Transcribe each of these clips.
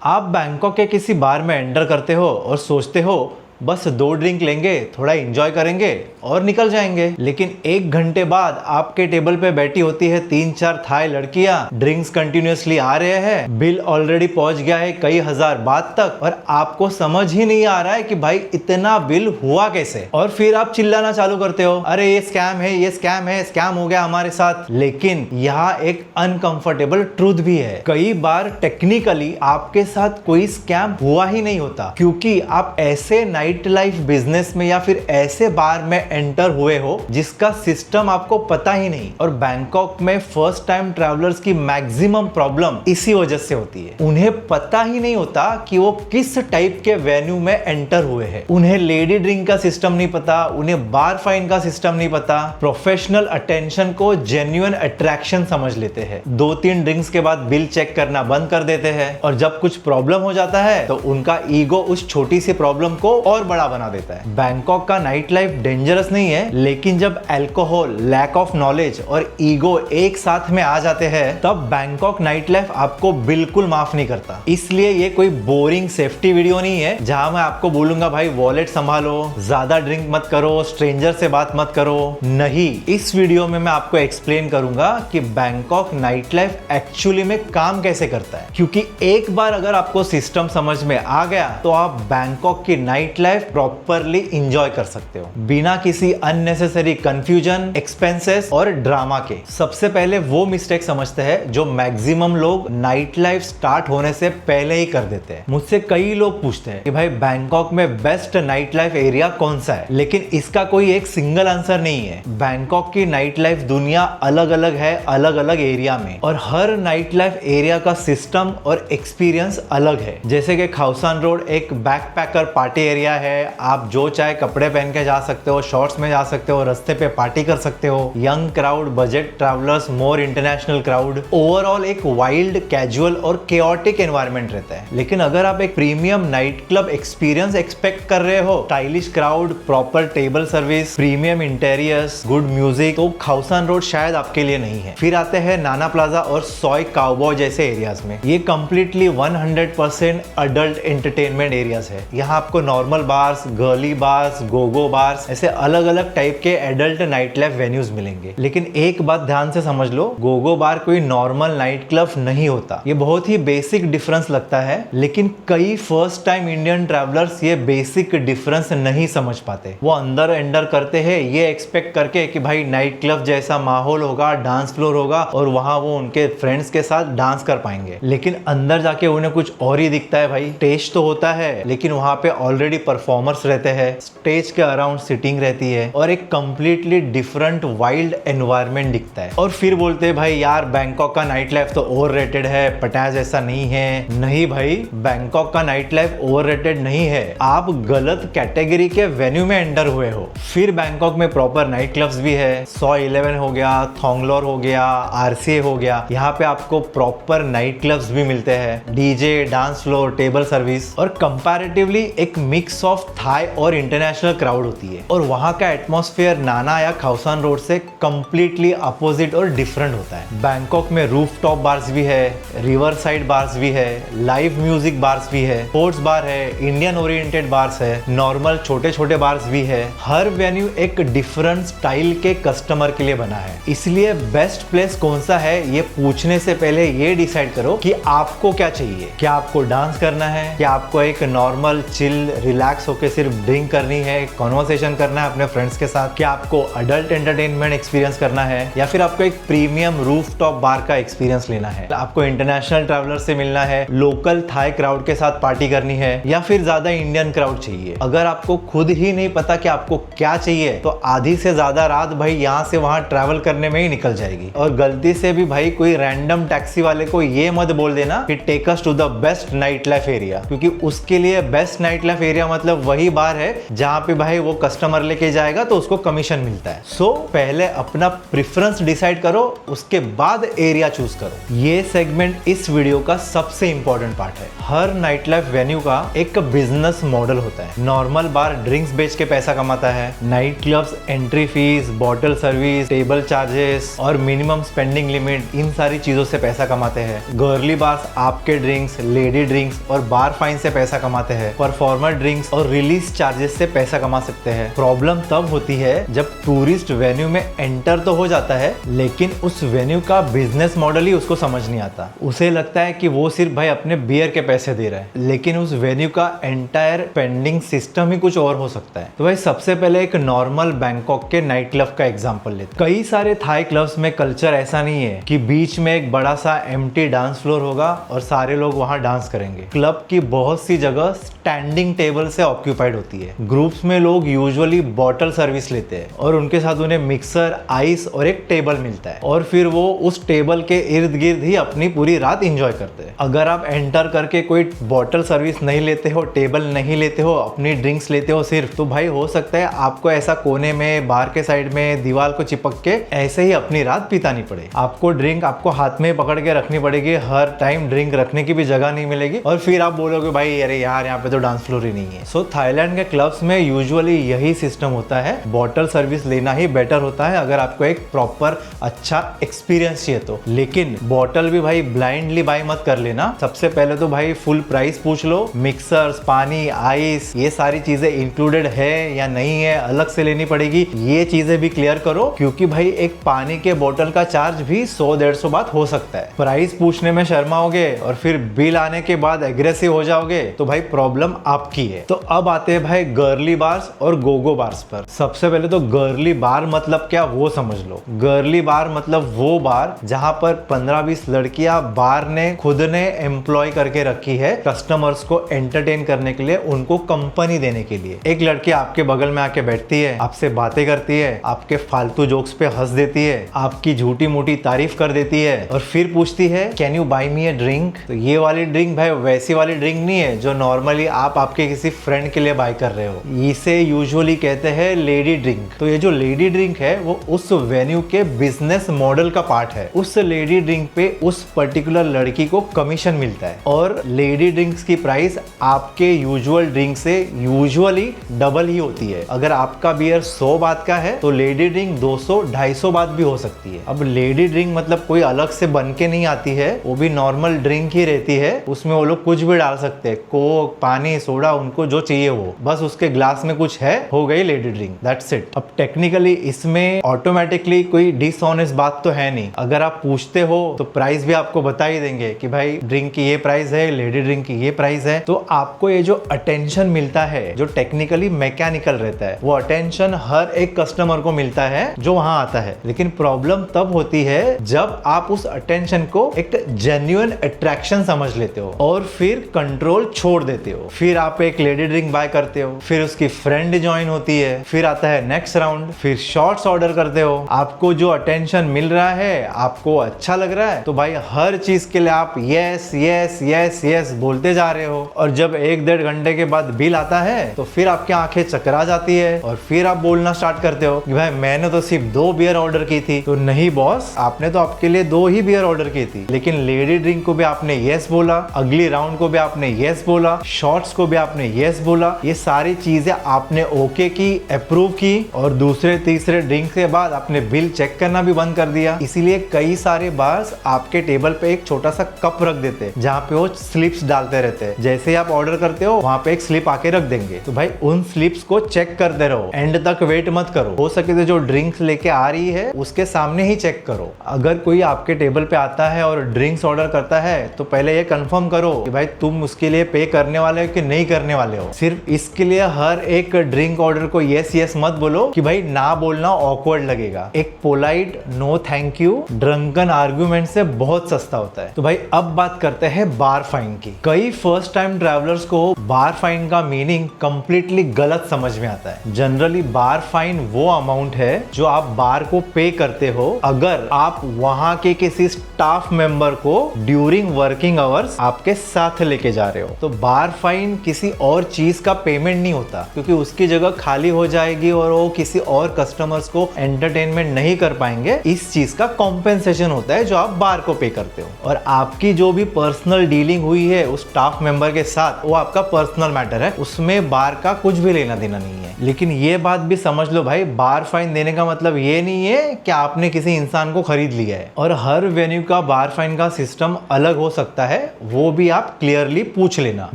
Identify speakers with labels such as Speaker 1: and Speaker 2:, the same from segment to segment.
Speaker 1: आप बैंकॉक के किसी बार में एंटर करते हो और सोचते हो बस 2 ड्रिंक लेंगे, थोड़ा एंजॉय करेंगे और निकल जाएंगे। लेकिन 1 घंटे बाद आपके टेबल पे बैठी होती है 3-4 थाई लड़कियां, ड्रिंक्स कंटिन्यूअसली आ रहे हैं, बिल ऑलरेडी पहुंच गया है कई हजार बात तक और आपको समझ ही नहीं आ रहा है कि भाई इतना बिल हुआ कैसे। और फिर आप चिल्लाना चालू करते हो, अरे ये स्कैम है, ये स्कैम है, स्कैम हो गया हमारे साथ। लेकिन यहाँ एक अनकंफर्टेबल ट्रूथ भी है, कई बार टेक्निकली आपके साथ कोई स्कैम हुआ ही नहीं होता, क्योंकि आप ऐसे नाइट लाइफ बिजनेस में या फिर ऐसे बार में एंटर हुए हो जिसका सिस्टम आपको पता ही नहीं। और बैंकॉक में फर्स्ट टाइम ट्रैवलर्स की मैक्सिमम प्रॉब्लम इसी वजह से होती है, उन्हें पता ही नहीं होता कि वो किस टाइप के वेन्यू में एंटर हुए हैं। उन्हें लेडी ड्रिंक का सिस्टम नहीं पता, उन्हें बार फाइन का सिस्टम नहीं पता, प्रोफेशनल अटेंशन को जेन्युइन अट्रैक्शन समझ लेते हैं। 2-3 ड्रिंक्स के बाद बिल चेक करना बंद कर देते हैं और जब कुछ प्रॉब्लम हो जाता है तो उनका ईगो उस छोटी सी प्रॉब्लम को और बड़ा बना देता है। बैंकॉक का नाइट लाइफ डेंजरस नहीं है, लेकिन जब अल्कोहल, लैक ऑफ नॉलेज और ईगो एक साथ में आ जाते हैं तब बैंकॉक नाइट लाइफ आपको बिल्कुल माफ नहीं करता। इसलिए ये कोई बोरिंग सेफ्टी वीडियो नहीं है जहां मैं आपको बोलूंगा भाई वॉलेट संभालो, ज्यादा ड्रिंक मत करो, स्ट्रेंजर से बात मत करो। नहीं, इस वीडियो में मैं आपको एक्सप्लेन करूंगा कि बैंकॉक नाइट लाइफ एक्चुअली में काम कैसे करता है, क्योंकि एक बार अगर आपको सिस्टम समझ में आ गया तो आप बैंकॉक की नाइट लाइफ प्रॉपरली एंजॉय कर सकते हो बिना किसी अननेसेसरी कंफ्यूजन, एक्सपेंसेस और ड्रामा के। सबसे पहले वो मिस्टेक समझते हैं जो मैक्सिमम लोग नाइट लाइफ स्टार्ट होने से पहले ही कर देते हैं। मुझसे कई लोग पूछते हैं कि भाई बैंकॉक में बेस्ट नाइट लाइफ एरिया कौन सा है, लेकिन इसका कोई एक सिंगल आंसर नहीं है। बैंकॉक की नाइट लाइफ दुनिया अलग अलग है, अलग अलग एरिया में, और हर नाइट लाइफ एरिया का सिस्टम और एक्सपीरियंस अलग है। जैसे कि खाउसान रोड एक बैकपैकर पार्टी एरिया है, आप जो चाहे कपड़े पहन के जा सकते हो, शॉर्ट्स में जा सकते हो, रास्ते पे पार्टी कर सकते हो। यंग क्राउड, बजट ट्रैवलर्स, मोर इंटरनेशनल क्राउड, ओवरऑल एक वाइल्ड, कैजुअल और केओटिक एनवायरनमेंट रहता है। लेकिन अगर आप एक premium night club experience expect कर रहे हो, stylish crowd, proper table service, premium interiors, good music, तो खाउसान रोड शायद आपके लिए नहीं है। फिर आते हैं नाना प्लाजा और सॉय काउबॉय जैसे एरियाज में। ये कंप्लीटली 100% अडल्ट एंटरटेनमेंट एरियाज है। यहाँ आपको normal bars, girly bars, Gogo bars, ऐसे अलग अलग टाइप के एडल्ट नाइट लाइफ वेन्यूज मिलेंगे। लेकिन एक बात ध्यान से समझ लो, गोगो बार कोई नॉर्मल नाइट क्लब नहीं होता। ये बहुत ही बेसिक डिफरेंस लगता है, लेकिन कई फर्स्ट टाइम इंडियन ट्रैवलर्स ये बेसिक डिफरेंस नहीं समझ पाते। वो अंदर एंटर करते हैं ये एक्सपेक्ट करके कि भाई नाइट क्लब जैसा माहौल होगा, डांस फ्लोर होगा और वहां वो उनके फ्रेंड्स के साथ डांस कर पाएंगे। लेकिन अंदर जाके उन्हें कुछ और ही दिखता है। भाई टेस्ट तो होता है, लेकिन वहां पे ऑलरेडी परफॉर्मर्स रहते हैं, स्टेज के अराउंड सिटिंग रहती है और एक कंप्लीटली डिफरेंट वाइल्ड एनवायरनमेंट दिखता है। और फिर बोलते हैं भाई यार बैंकॉक का नाइट लाइफ तो ओवररेटेड है, पटाया जैसा नहीं है। नहीं भाई, बैंकॉक का नाइट लाइफ ओवररेटेड नहीं है, आप गलत कैटेगरी के वेन्यू में एंटर हुए हो। फिर बैंकॉक में प्रॉपर नाइट क्लब्स भी है, सॉय 11 हो गया, थोंगलोर हो गया, आरसीए हो गया। यहाँ पे आपको प्रॉपर नाइट क्लब्स भी मिलते हैं, DJ, dance floor, table service, और कंपैरेटिवली एक मिक्स ऑफ थाई और इंटरनेशनल क्राउड होती है। और वहां का एटमॉस्फेयर नाना या खाउसान रोड से कंप्लीटली अपोजिट और डिफरेंट होता है। बैंकॉक में रूफटॉप बार्स भी है, रिवर साइड बार्स भी है, लाइव म्यूजिक बार्स भी है, स्पोर्ट्स बार है, इंडियन ओरिएंटेड बार्स है, नॉर्मल छोटे छोटे बार्स भी है। हर वेन्यू एक डिफरेंट स्टाइल के कस्टमर के लिए बना है। इसलिए बेस्ट प्लेस कौन सा है ये पूछने से पहले ये डिसाइड करो कि आपको क्या चाहिए। क्या आपको डांस करना है, क्या आपको एक नॉर्मल चिल रिलैक्स होकर सिर्फ ड्रिंक करनी है, कॉन्वर्सेशन करना है अपने फ्रेंड्स के साथ, क्या आपको अडल्ट एंटरटेनमेंट एक्सपीरियंस करना है, या फिर आपको एक प्रीमियम रूफटॉप बार का एक्सपीरियंस लेना है, आपको इंटरनेशनल ट्रैवलर से मिलना है, लोकल थाई क्राउड के साथ पार्टी करनी है, या फिर ज्यादा इंडियन क्राउड चाहिए। अगर आपको खुद ही नहीं पता कि आपको क्या चाहिए तो आधी से ज्यादा रात भाई यहाँ से वहां ट्रैवल करने में ही निकल जाएगी। और गलती से भी भाई कोई रैंडम टैक्सी वाले को ये मत बोल देना कि take us to the best night life area, क्योंकि उसके लिए बेस्ट नाइट लाइफ एरिया मतलब मतलब वही बार है जहाँ पे भाई वो कस्टमर लेके जाएगा तो उसको कमीशन मिलता है। सो पहले अपना प्रेफरेंस डिसाइड करो, उसके बाद एरिया चूज करो। ये सेगमेंट इस वीडियो का सबसे इंपॉर्टेंट पार्ट है। हर नाइट लाइफ वेन्यू का एक बिजनेस मॉडल होता है। नॉर्मल बार ड्रिंक्स बेच के पैसा कमाता है, night clubs entry fees, bottle service, table charges और मिनिमम स्पेंडिंग लिमिट, इन सारी चीजों से पैसा कमाते हैं। गर्ली बार्स आपके ड्रिंक्स, लेडी ड्रिंक्स और बार फाइन से पैसा कमाते हैं। परफॉर्मर ड्रिंक्स और रिलीज चार्जेस से पैसा कमा सकते हैं। प्रॉब्लम तब होती है जब टूरिस्ट वेन्यू में एंटर तो हो जाता है, लेकिन उस वेन्यू का बिजनेस मॉडल ही उसको समझ नहीं आता। उसे लगता है कि वो सिर्फ भाई अपने बियर के पैसे दे रहा है, लेकिन उस वेन्यू का एंटायर पेंडिंग सिस्टम ही कुछ और हो सकता है। तो भाई सबसे पहले एक नॉर्मल बैंकॉक के नाइट क्लब का एग्जांपल लेते हैं। कई सारे थाई क्लब्स में कल्चर ऐसा नहीं है कि बीच में एक बड़ा सा एम्प्टी डांस फ्लोर होगा और सारे लोग वहां डांस करेंगे। क्लब की बहुत सी जगह स्टैंडिंग टेबल से ऑक्यूपाइड होती है। ग्रुप्स में लोग यूजुअली बॉटल सर्विस लेते हैं और उनके साथ उन्हें मिक्सर, आइस और एक टेबल मिलता है और फिर वो उस टेबल के इर्द गिर्द ही अपनी पूरी रात एंजॉय करते हैं। अगर आप एंटर करके कोई बॉटल सर्विस नहीं लेते हो, टेबल नहीं लेते हो, अपनी ड्रिंक्स लेते हो सिर्फ, तो भाई हो सकता है आपको ऐसा कोने में, बार के साइड में दीवार को चिपक के ऐसे ही अपनी रात बितानी पड़े। आपको ड्रिंक आपको हाथ में पकड़ के रखनी पड़ेगी, हर टाइम ड्रिंक रखने की भी जगह नहीं मिलेगी और फिर आप बोलोगे भाई अरे यार यहाँ पे तो डांस फ्लोर ही नहीं है। सो थाईलैंड के क्लब्स में यूजुअली यही सिस्टम होता है। बॉटल सर्विस लेना ही बेटर होता है अगर आपको एक प्रॉपर अच्छा एक्सपीरियंस चाहिए तो। लेकिन बॉटल भी भाई ब्लाइंडली बाय मत कर लेना। सबसे पहले तो भाई फुल प्राइस पूछ लो। मिक्सर्स, पानी, आइस, ये सारी चीजें इंक्लूडेड है या नहीं है, अलग से लेनी पड़ेगी, ये चीजें भी क्लियर करो, क्योंकि भाई एक पानी के बोतल का चार्ज भी 100-150 बात हो सकता है। प्राइस पूछने में शर्माओगे और फिर बिल आने के बाद एग्रेसिव हो जाओगे तो भाई प्रॉब्लम आपकी है। तो अब आते हैं भाई गर्ली बार्स और गोगो बार्स पर। सबसे पहले तो गर्ली बार मतलब क्या वो समझ लो। गर्ली बार मतलब वो बार जहां पर 15-20 लड़कियां बार ने खुद ने एम्प्लॉय करके रखी है कस्टमर्स को एंटरटेन करने के लिए, उनको कंपनी देने के लिए। एक लड़की आपके बगल में आके बैठती है, आपसे बातें करती है, आपके फालतू जोक्स पे हंस देती है, आपकी झूठी मोटी तारीफ कर देती है और फिर पूछती है can you buy me a drink. तो ये वाली ड्रिंक भाई वैसी वाली ड्रिंक नहीं है जो नॉर्मली आप आपके किसी फ्रेंड के लिए बाय कर रहे हो। इसे यूजुअली कहते हैं लेडी ड्रिंक। तो ये जो लेडी ड्रिंक है वो उस वेन्यू के बिजनेस मॉडल का पार्ट है। उस लेडी ड्रिंक पे उस पर्टिकुलर लड़की को कमीशन मिलता है और लेडी ड्रिंक्स की प्राइस आपके यूजुअल ड्रिंक से यूजुअली डबल ही होती है। अगर आपका बियर 100 बात का है तो लेडी ड्रिंक 200-250 बात भी हो सकती है। अब लेडी ड्रिंक मतलब कोई अलग से बन के नहीं आती है, वो भी नॉर्मल ड्रिंक ही रहती है। उसमें वो लोग कुछ भी डाल सकते हैं, कोक, पानी, सोडा, उनको जो चाहिए वो, बस उसके ग्लास में कुछ है, हो गई लेडी ड्रिंक, दैट्स इट। अब टेक्निकली इसमें ऑटोमेटिकली कोई डिसऑनेस्ट बात तो है नहीं। अगर आप पूछते हो तो प्राइस भी आपको बता ही देंगे कि भाई ड्रिंक की ये प्राइस है, लेडी ड्रिंक की ये प्राइस है। तो आपको ये जो अटेंशन मिलता है जो टेक्निकली मैकेनिकल रहता है, वो अटेंशन हर एक कस्टमर को मिलता है जो वहां आता है। लेकिन प्रॉब्लम तब होती है जब आप उस अटेंशन को एक जेन्युइन अट्रैक्शन समझ लेते हो और फिर कंट्रोल छोड़ देते हो। फिर आप एक लेडी ड्रिंक बाय करते हो, फिर उसकी फ्रेंड ज्वाइन होती है, फिर आता है नेक्स्ट राउंड, फिर शॉट्स ऑर्डर करते हो। आपको जो अटेंशन मिल रहा है, आपको अच्छा लग रहा है, तो भाई हर चीज के लिए आप यस यस यस यस बोलते जा रहे हो। और जब 1-1.5 घंटे के बाद बिल आता है तो फिर आपकी आंखें चकरा जाती है और फिर आप बोलना स्टार्ट करते हो कि भाई मैंने तो सिर्फ 2 बियर ऑर्डर की थी। तो नहीं बॉस, आपने तो आपके लिए 2 ही बियर ऑर्डर की थी, लेकिन लेडी ड्रिंक को भी आपने यस बोला, अगली राउंड को भी आपने यस बोला, शॉट्स को भी आपने यस बोला। ये सारी चीजें आपने ओके की, अप्रूव की और दूसरे तीसरे ड्रिंक के बाद आपने बिल चेक करना भी बंद कर दिया। इसीलिए कई सारे बार्स आपके टेबल पे एक छोटा सा कप रख देते हैं जहाँ पे वो स्लिप्स डालते रहते हैं। जैसे ही आप ऑर्डर करते हो वहाँ पे एक स्लिप आके रख देंगे। तो भाई उन स्लिप्स को चेक करते रहो, एंड तक वेट मत करो। हो सके तो जो ड्रिंक्स लेके आ रही है उसके सामने ही चेक करो। अगर कोई आपके टेबल पे आता है और ड्रिंक्स ऑर्डर करता है तो पहले ये कंफर्म करो कि भाई तुम उसके लिए पे करने वाले हो कि नहीं करने वाले हो। सिर्फ इसके लिए हर एक ड्रिंक ऑर्डर को यस यस मत बोलो कि भाई ना बोलना ऑकवर्ड लगेगा। एक polite no thank you drunken argument से बहुत सस्ता होता है। तो भाई अब बात करते हैं बार फाइन की। कई फर्स्ट टाइम ट्रैवलर्स को बार फाइन का मीनिंग कंप्लीटली गलत समझ में आता है। जनरली बार फाइन वो अमाउंट है जो आप बार को पे करते हो अगर आप वहां के किसी स्टाफ मेंबर को ड्यूरिंग वर्किंग आवर्स आपके साथ लेके जा रहे हो। तो बार फाइन किसी और और चीज का पेमेंट नहीं होता, क्योंकि उसकी जगह खाली हो जाएगी और वो किसी और कस्टमर्स को एंटरटेनमेंट नहीं कर पाएंगे। इस चीज का कॉम्पेंसेशन होता है जो आप बार को पे करते हो। और आपकी जो भी पर्सनल डीलिंग हुई है उस स्टाफ मेंबर के साथ, वो आपका पर्सनल मैटर है, उसमें बार का कुछ भी लेना देना नहीं है। लेकिन ये बात भी समझ लो भाई, बार फाइन देने का मतलब ये नहीं है कि आपने किसी इंसान को खरीद लिया है। और हर वेन्यू का बार फाइन का सिस्टम अलग हो सकता है, वो भी आप क्लियरली पूछ लेना।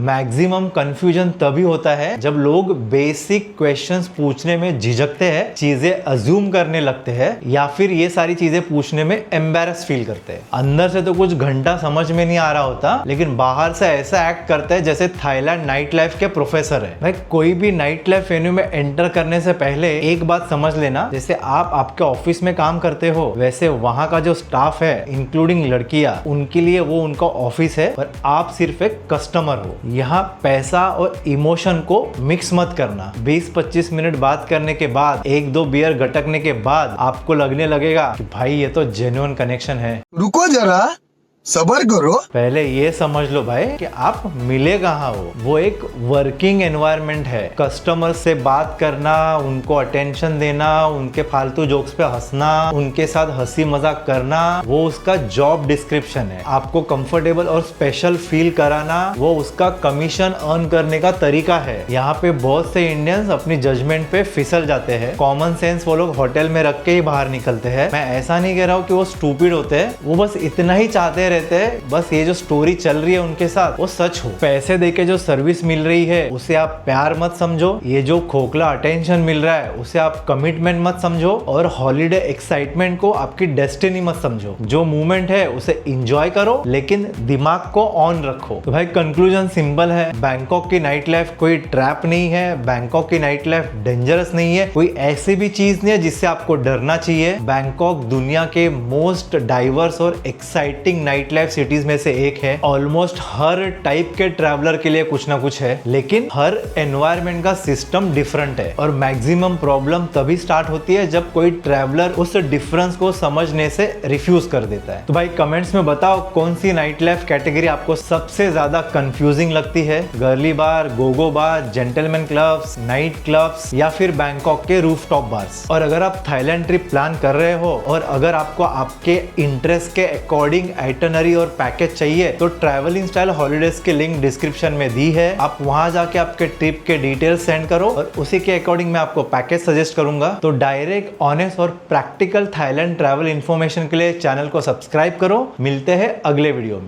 Speaker 1: मैक्सिमम कंफ्यूजन तभी होता है जब लोग बेसिक क्वेश्चंस पूछने में झिझकते हैं, चीजें अज्यूम करने लगते हैं, या फिर ये सारी चीजें पूछने में एम्बैरस फील करते हैं। अंदर से तो कुछ घंटा समझ में नहीं आ रहा होता, लेकिन बाहर से ऐसा एक्ट करते हैं जैसे थाईलैंड नाइट लाइफ के प्रोफेसर है। भाई कोई भी नाइट लाइफ वेन्यू में एंटर करने से पहले एक बात समझ लेना, जैसे आप आपके ऑफिस में काम करते हो, वैसे वहां का जो स्टाफ है इंक्लूडिंग लड़कियां, उनके लिए वो उनका ऑफिस है और आप सिर्फ एक कस्टमर हो। यहाँ पैसा और इमोशन को मिक्स मत करना। 20-25 मिनट बात करने के बाद, 1-2 बियर गटकने के बाद आपको लगने लगेगा कि भाई ये तो जेन्युइन कनेक्शन है।
Speaker 2: रुको जरा, सबर करो।
Speaker 1: पहले ये समझ लो भाई कि आप मिले कहाँ हो। वो एक वर्किंग एनवायरनमेंट है। कस्टमर से बात करना, उनको अटेंशन देना, उनके फालतू जोक्स पे हंसना, उनके साथ हंसी मजाक करना, वो उसका जॉब डिस्क्रिप्शन है। आपको कंफर्टेबल और स्पेशल फील कराना, वो उसका कमीशन अर्न करने का तरीका है। यहाँ पे बहुत से इंडियंस अपनी जजमेंट पे फिसल जाते हैं। कॉमन सेंस वो लोग होटल में रख के ही बाहर निकलते हैं। मैं ऐसा नहीं कह रहा हूँ कि वो स्टूपिड होते हैं, वो बस इतना ही चाहते रहते हैं, बस ये जो स्टोरी चल रही है उनके साथ वो सच हो। पैसे देके जो सर्विस मिल रही है उसे आप प्यार मत समझो, ये जो खोखला अटेंशन मिल रहा है उसे आप कमिटमेंट मत समझो, और हॉलीडे एक्साइटमेंट को आपकी डेस्टिनी मत समझो। जो मूवमेंट है उसे एंजॉय करो, लेकिन दिमाग को ऑन रखो। तो भाई कंक्लूजन सिंपल है, बैंकॉक की नाइट लाइफ कोई ट्रैप नहीं है, बैंकॉक की नाइट लाइफ डेंजरस नहीं है, कोई ऐसी भी चीज नहीं है जिससे आपको डरना चाहिए। बैंकॉक दुनिया के मोस्ट डाइवर्स और एक्साइटिंग नाइट लाइफ सिटीज में से एक है। ऑलमोस्ट हर टाइप के ट्रैवलर के लिए कुछ ना कुछ है, लेकिन हर एनवायरनमेंट का सिस्टम डिफरेंट है। और मैक्सिमम प्रॉब्लम तभी स्टार्ट होती है जब कोई ट्रैवलर उस डिफरेंस को समझने से रिफ्यूज कर देता है। तो भाई कमेंट्स में बताओ कौन सी नाइट लाइफ कैटेगरी आपको सबसे ज्यादा कंफ्यूजिंग लगती है, गर्ली बार, गोगो बार, जेंटलमैन क्लब्स, नाइट क्लब्स, या फिर बैंकॉक के रूफटॉप बार्स। और अगर आप थाईलैंड ट्रिप प्लान कर रहे हो और अगर आपको आपके इंटरेस्ट के अकॉर्डिंग आइटनरी और पैकेज चाहिए, तो ट्रैवलिंग स्टाइल हॉलीडेज के लिंक डिस्क्रिप्शन में दी है। आप वहां जाके आपके ट्रिप के डिटेल्स सेंड करो और उसी के अकॉर्डिंग मैं आपको पैकेज सजेस्ट करूंगा। तो डायरेक्ट, ऑनेस्ट और प्रैक्टिकल थाईलैंड ट्रैवल इंफॉर्मेशन के लिए चैनल को सब्सक्राइब करो। मिलते हैं अगले वीडियो में।